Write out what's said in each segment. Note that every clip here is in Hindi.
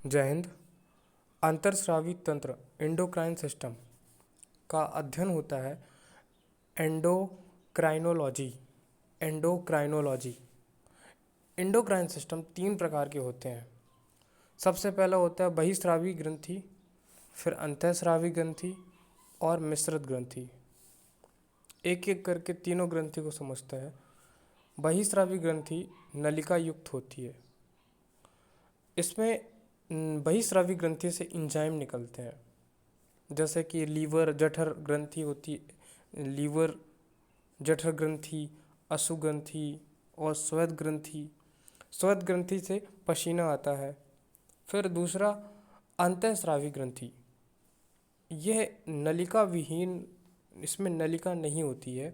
जय हिंद। अंतर्स्रावी तंत्र एंडोक्राइन सिस्टम का अध्ययन होता है एंडोक्राइनोलॉजी। एंडोक्राइनोलॉजी एंडोक्राइन सिस्टम तीन प्रकार के होते हैं। सबसे पहला होता है बहिस्रावी ग्रंथि, फिर अंतःस्रावी ग्रंथि और मिश्रित ग्रंथि। एक एक करके तीनों ग्रंथि को समझते हैं। बहिस्रावी ग्रंथि नलिका युक्त होती है। इसमें बहिस्रावी ग्रंथि से इंजाइम निकलते हैं, जैसे कि लीवर जठर ग्रंथि होती है, लीवर जठर ग्रंथि, अशु ग्रंथि और श्वेत ग्रंथि। श्वेत ग्रंथि से पसीना आता है। फिर दूसरा अंतःस्रावी ग्रंथि, यह नलिका विहीन, इसमें नलिका नहीं होती है,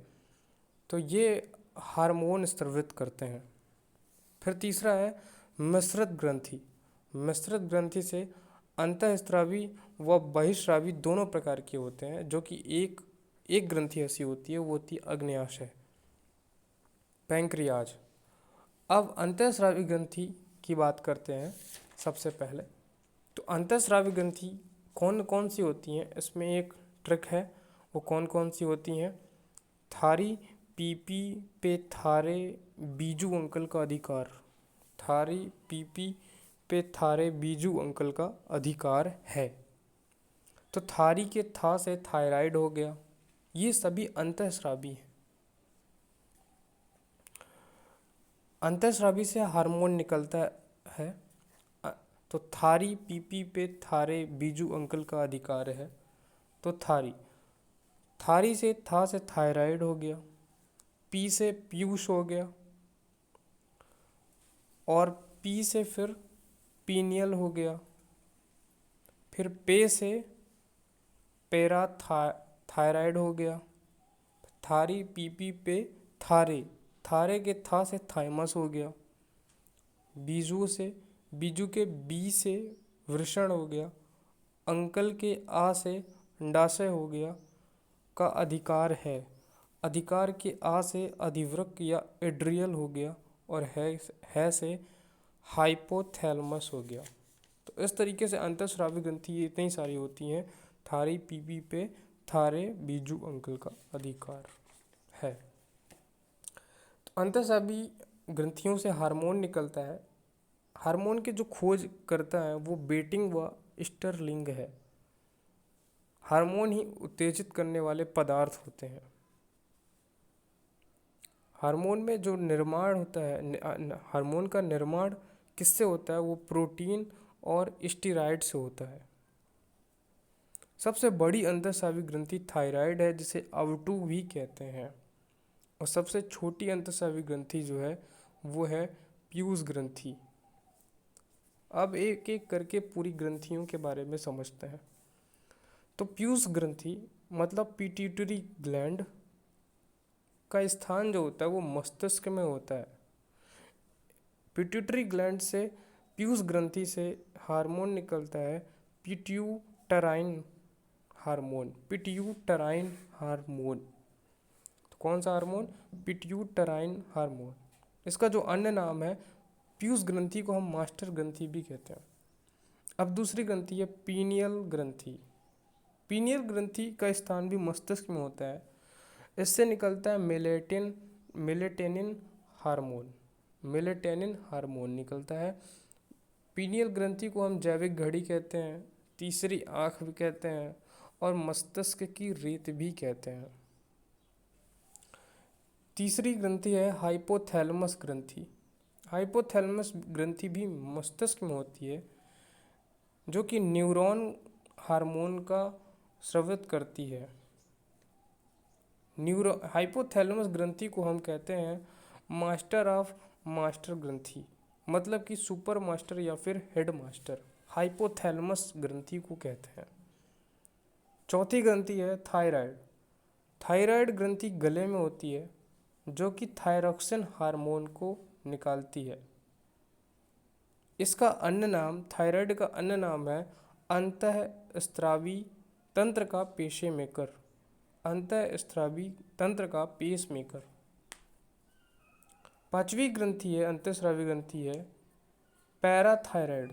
तो ये हार्मोन स्रावित करते हैं। फिर तीसरा है मिश्रित ग्रंथि। मिश्रित ग्रंथि से अंतःस्रावी व बहिस्रावी दोनों प्रकार के होते हैं, जो कि एक ग्रंथि ऐसी होती है, वो होती है अग्न्याशय, पैंक्रियाज। अब अंतःस्रावी ग्रंथि की बात करते हैं। सबसे पहले तो अंतःस्रावी ग्रंथि कौन कौन सी होती हैं, इसमें एक ट्रिक है। वो कौन कौन सी होती हैं? थारी पीपी पे थारे बीजू अंकल का अधिकार। थारी पीपी पे थारे बीजू अंकल का अधिकार है। तो थारी के था से थायराइड हो गया। ये सभी अंतःस्रावी हैं। अंतःस्रावी से हार्मोन निकलता है। तो थारी पीपी पे थारे बीजू अंकल का अधिकार है। तो थारी थारी से था से थायराइड हो गया। पी से पीयूष हो गया और पी से फिर पीनियल हो गया। फिर पे से थायराइड हो गया। थारी पीपी पे थारे, थारे के था से थाइमस हो गया। बीजू के बी से वृषण हो गया। अंकल के आ से अंडाशय हो गया का अधिकार है। अधिकार के आ से अधिवृक्क या एड्रियल हो गया और है से हाइपोथैलेमस हो गया। तो इस तरीके से अंतःस्रावी ग्रंथि ये इतनी सारी होती हैं। थारी पीपी पे थारे बीजू अंकल का अधिकार है। तो अंतःस्रावी ग्रंथियों से हार्मोन निकलता है। हार्मोन के जो खोज करता है वो बेटिंग व स्टरलिंग है। हार्मोन ही उत्तेजित करने वाले पदार्थ होते हैं। हार्मोन में जो निर्माण होता है, हार्मोन का निर्माण किससे होता है? वो प्रोटीन और स्टीराइड से होता है। सबसे बड़ी अंतःस्रावी ग्रंथि थायराइड है, जिसे अवटु भी कहते हैं। और सबसे छोटी अंतःस्रावी ग्रंथि जो है वो है पीयूष ग्रंथि। अब एक एक करके पूरी ग्रंथियों के बारे में समझते हैं। तो पीयूष ग्रंथि मतलब पिट्यूटरी ग्लैंड का स्थान जो होता है वो मस्तिष्क में होता है। पिट्यूटरी ग्लैंड से पीयूष ग्रंथि से हार्मोन निकलता है, पिट्यूटराइन हार्मोन। पिट्यूटराइन हार्मोन, तो कौन सा हार्मोन? पिट्यूटराइन हार्मोन। इसका जो अन्य नाम है, पीयूष ग्रंथि को हम मास्टर ग्रंथि भी कहते हैं। अब दूसरी ग्रंथि है पीनियल ग्रंथि। पीनियल ग्रंथि का स्थान भी मस्तिष्क में होता है। इससे निकलता है मेलेटेनिन हार्मोन। मेलेटेनिन हार्मोन निकलता है। पीनियल ग्रंथि को हम जैविक घड़ी कहते हैं, तीसरी आँख भी कहते हैं और मस्तिष्क की रेत भी कहते हैं। तीसरी ग्रंथि है हाइपोथैलेमस ग्रंथि। हाइपोथैलेमस ग्रंथि भी मस्तिष्क में होती है, जो कि न्यूरॉन हार्मोन का स्रावित करती है। हाइपोथैलेमस ग्रंथि को हम कहते हैं मास्टर ऑफ मास्टर ग्रंथि, मतलब कि सुपर मास्टर या फिर हेड मास्टर हाइपोथैलेमस ग्रंथि को कहते हैं। चौथी ग्रंथि है थायराइड। थायराइड ग्रंथि गले में होती है, जो कि थायरॉक्सिन हार्मोन को निकालती है। इसका अन्य नाम, थायराइड का अन्य नाम है अंतःस्रावी तंत्र का पेसमेकर। अंतःस्रावी तंत्र का पेसमेकर। पांचवी ग्रंथि है, अंतःस्रावी ग्रंथि है पैराथायराइड।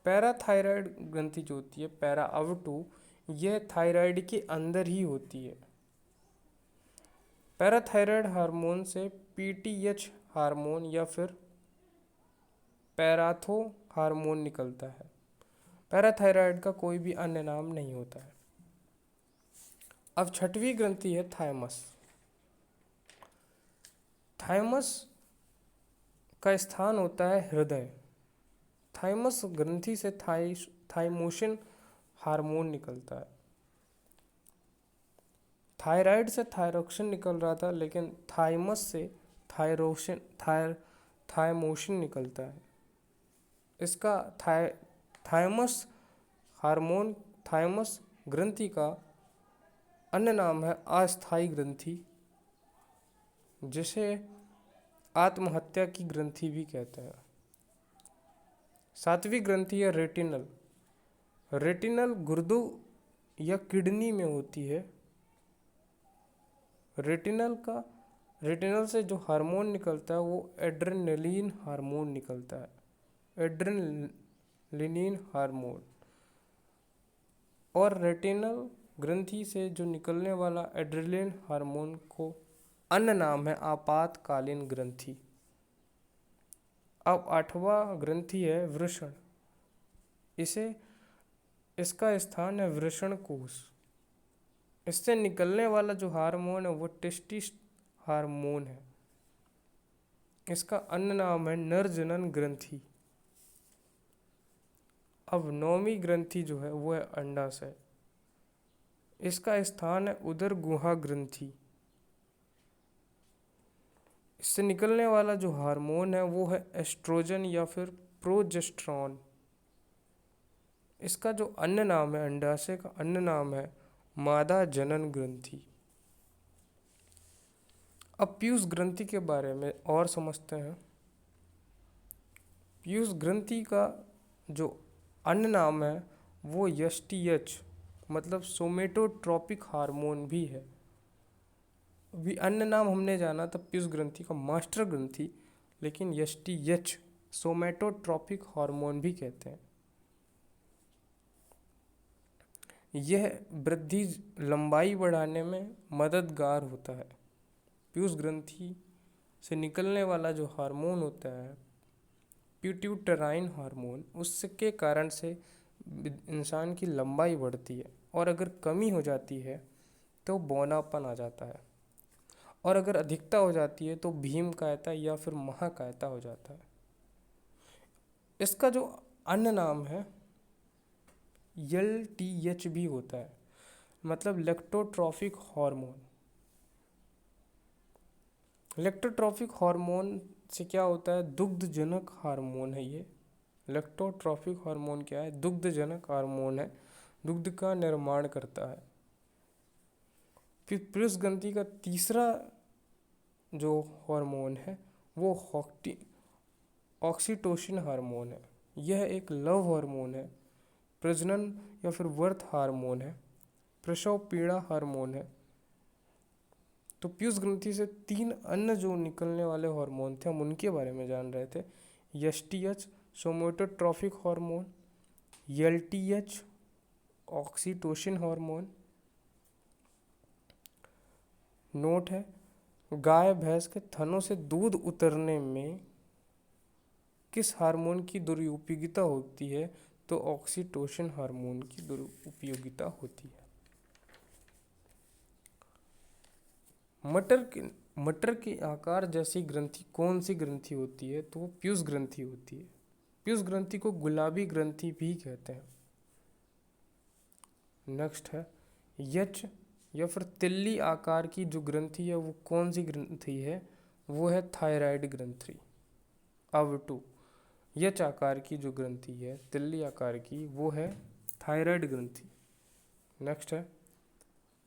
पैराथायराइड ग्रंथि जो होती है, पैरा अव टू, यह थायराइड के अंदर ही होती है। पैराथायराइड हार्मोन से पीटीएच हार्मोन या फिर पैराथो हार्मोन निकलता है। पैराथायराइड का कोई भी अन्य नाम नहीं होता है। अब छठवीं ग्रंथि है थायमस। थायमस का स्थान होता है हृदय। थाइमस ग्रंथि से थाइमोसिन हार्मोन निकलता है। थायराइड से थायरोक्सिन निकल रहा था, लेकिन थाइमस से थाइमोसिन निकलता है। इसका थाइमस हार्मोन, थाइमस ग्रंथि का अन्य नाम है अस्थायी ग्रंथि, जिसे आत्महत्या की ग्रंथि भी कहते हैं। सातवीं ग्रंथि है रेटिनल। रेटिनल गुर्दों या किडनी में होती है। रेटिनल से जो हार्मोन निकलता है वो एड्रेनलिन हार्मोन निकलता है। Adrenaline hormone. और रेटिनल ग्रंथि से जो निकलने वाला एड्रेनलिन हार्मोन को अन्य नाम है आपातकालीन ग्रंथि। अब आठवां ग्रंथि है वृषण। इसका स्थान है वृषण कोश। इससे निकलने वाला जो हार्मोन है वो टेस्टिस हार्मोन है। इसका अन्य नाम है नरजनन ग्रंथि। अब नौवीं ग्रंथि जो है वो है अंडाशय। इसका स्थान है उदर गुहा ग्रंथि। इससे निकलने वाला जो हार्मोन है वो है एस्ट्रोजन या फिर प्रोजेस्टेरॉन। इसका जो अन्य नाम है, अंडाशय का अन्य नाम है मादा जनन ग्रंथि। अब पीयूष ग्रंथि के बारे में और समझते हैं। पीयूष ग्रंथि का जो अन्य नाम है वो एसटीएच मतलब सोमेटोट्रोपिक हार्मोन भी है। भी अन्य नाम हमने जाना था पीयूष ग्रंथि का मास्टर ग्रंथि, लेकिन एसटीएच सोमेटोट्रोपिक हार्मोन भी कहते हैं। यह वृद्धि लंबाई बढ़ाने में मददगार होता है। पीयूष ग्रंथि से निकलने वाला जो हार्मोन होता है पिट्यूटराइन हार्मोन, उसके कारण से इंसान की लंबाई बढ़ती है। और अगर कमी हो जाती है तो बौनापन आ जाता है। और अगर अधिकता हो जाती है तो भीमकायता या फिर महाकायता हो जाता है। इसका जो अन्य नाम है एलटीएच भी होता है, मतलब लेक्टोट्रोफिक हार्मोन। लेक्टोट्रोफिक हार्मोन से क्या होता है, दुग्धजनक हार्मोन है ये। लेक्टोट्रोफिक हार्मोन क्या है, दुग्धजनक हार्मोन है, दुग्ध का निर्माण करता है। फिर पीयूष ग्रंथि का तीसरा जो हार्मोन है वो ऑक्सीटोसिन हार्मोन है। यह एक लव हार्मोन है, प्रजनन या फिर वर्थ हार्मोन है, प्रसव पीड़ा हार्मोन है। तो पीयूष ग्रंथि से तीन अन्य जो निकलने वाले हार्मोन थे हम उनके बारे में जान रहे थे। STH somatotrophic hormone, LTH oxytocin hormone. Note है, गाय भैंस के थनों से दूध उतरने में किस हार्मोन की दुरुपयोगिता होती है, तो ऑक्सीटोसिन हार्मोन की दुरुपयोगिता होती है। मटर के आकार जैसी ग्रंथि कौन सी ग्रंथि होती है, तो वो पीयूष ग्रंथि होती है। पीयूष ग्रंथि को गुलाबी ग्रंथि भी कहते हैं। नेक्स्ट है यच या फिर तिल्ली आकार की जो ग्रंथि है वो कौन सी ग्रंथि है, वो है थायराइड ग्रंथि। अब टू यच आकार की जो ग्रंथि है तिल्ली आकार की, वो है थायराइड ग्रंथि। नेक्स्ट है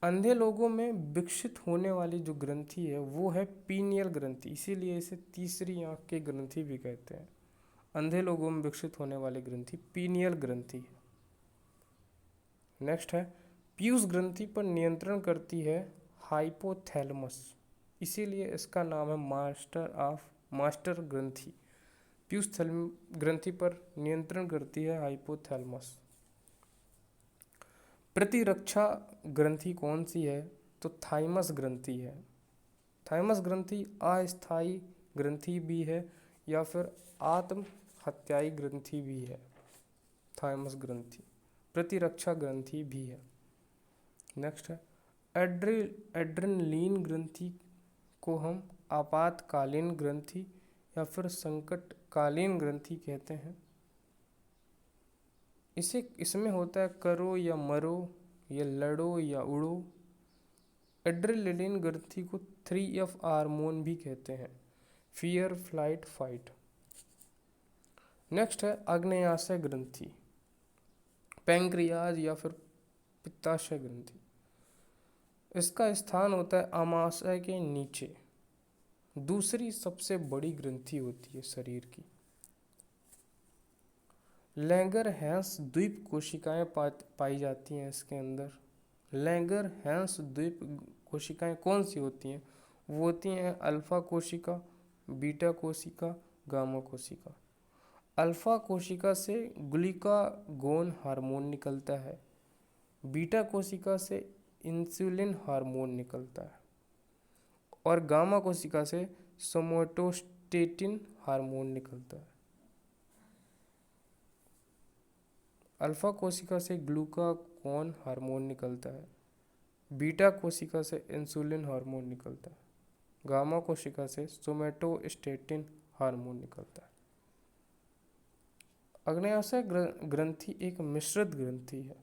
अंधे लोगों में विकसित होने वाली जो ग्रंथि है वो है पीनियल ग्रंथि, इसीलिए इसे तीसरी आंख की ग्रंथि भी कहते हैं। अंधे लोगों में विकसित होने वाली ग्रंथि पीनियल ग्रंथि है। नेक्स्ट है पीयूष ग्रंथि पर नियंत्रण करती है हाइपोथैलेमस, इसीलिए इसका नाम है मास्टर ग्रंथि। पीयूष ग्रंथि पर नियंत्रण करती है हाइपोथैलेमस। प्रतिरक्षा ग्रंथि कौन सी है? तो थाइमस ग्रंथि है। थाइमस ग्रंथि अस्थायी ग्रंथि भी है या फिर आत्म हत्याई ग्रंथि भी है। थाइमस ग्रंथि प्रतिरक्षा ग्रंथि भी है। नेक्स्ट है एड्रेनलिन ग्रंथि को हम आपातकालीन ग्रंथि या फिर संकटकालीन ग्रंथि कहते हैं। इसमें होता है करो या मरो, या लड़ो या उड़ो। एड्रेनलिन ग्रंथि को 3F हार्मोन भी कहते हैं, फियर, फ्लाइट, फाइट। नेक्स्ट है आग्नेयाशय ग्रंथि, पैंक्रियाज या फिर पित्ताशय ग्रंथि। इसका स्थान होता है आमाशय के नीचे, दूसरी सबसे बड़ी ग्रंथि होती है शरीर की। लैंगर-हैंस द्वीप कोशिकाएं पाई जाती हैं इसके अंदर। लैंगर-हैंस द्वीप कोशिकाएं कौन सी होती हैं? वो होती हैं अल्फा कोशिका, बीटा कोशिका, गामा कोशिका। अल्फा कोशिका से ग्लूकागोन हार्मोन निकलता है, बीटा कोशिका से इंसुलिन हार्मोन निकलता है और गामा कोशिका से सोमैटोस्टेटिन हार्मोन निकलता है। अल्फा कोशिका से ग्लूकागोन हार्मोन निकलता है, बीटा कोशिका से इंसुलिन हार्मोन निकलता है, गामा कोशिका से सोमैटोस्टेटिन हार्मोन निकलता है। आग्नेयाशय ग्रंथि एक मिश्रित ग्रंथि है।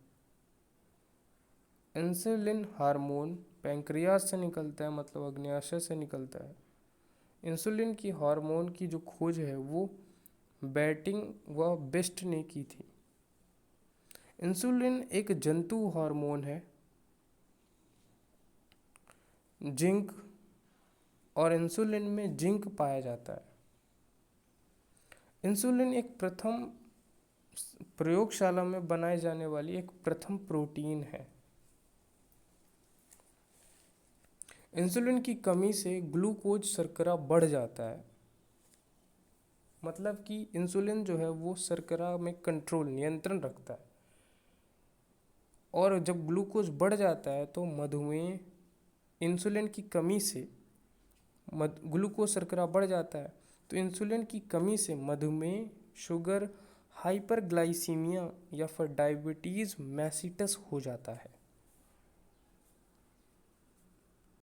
इंसुलिन हार्मोन पैंक्रियाज से निकलता है, मतलब आग्नेयाशय से निकलता है। इंसुलिन की हार्मोन की जो खोज है वो बैटिंग व बेस्ट ने की थी। इंसुलिन एक जंतु हार्मोन है, जिंक, और इंसुलिन में जिंक पाया जाता है। इंसुलिन एक प्रथम प्रयोगशाला में बनाई जाने वाली एक प्रथम प्रोटीन है। इंसुलिन की कमी से ग्लूकोज शर्करा बढ़ जाता है, मतलब कि इंसुलिन जो है वो शर्करा में कंट्रोल, नियंत्रण रखता है। और जब ग्लूकोज बढ़ जाता है तो मधुमेह, इंसुलिन की कमी से ग्लूकोज शर्करा बढ़ जाता है तो इंसुलिन की कमी से मधुमेह, शुगर, हाइपरग्लाइसीमिया या फिर डायबिटीज़ मेलिटस हो जाता है।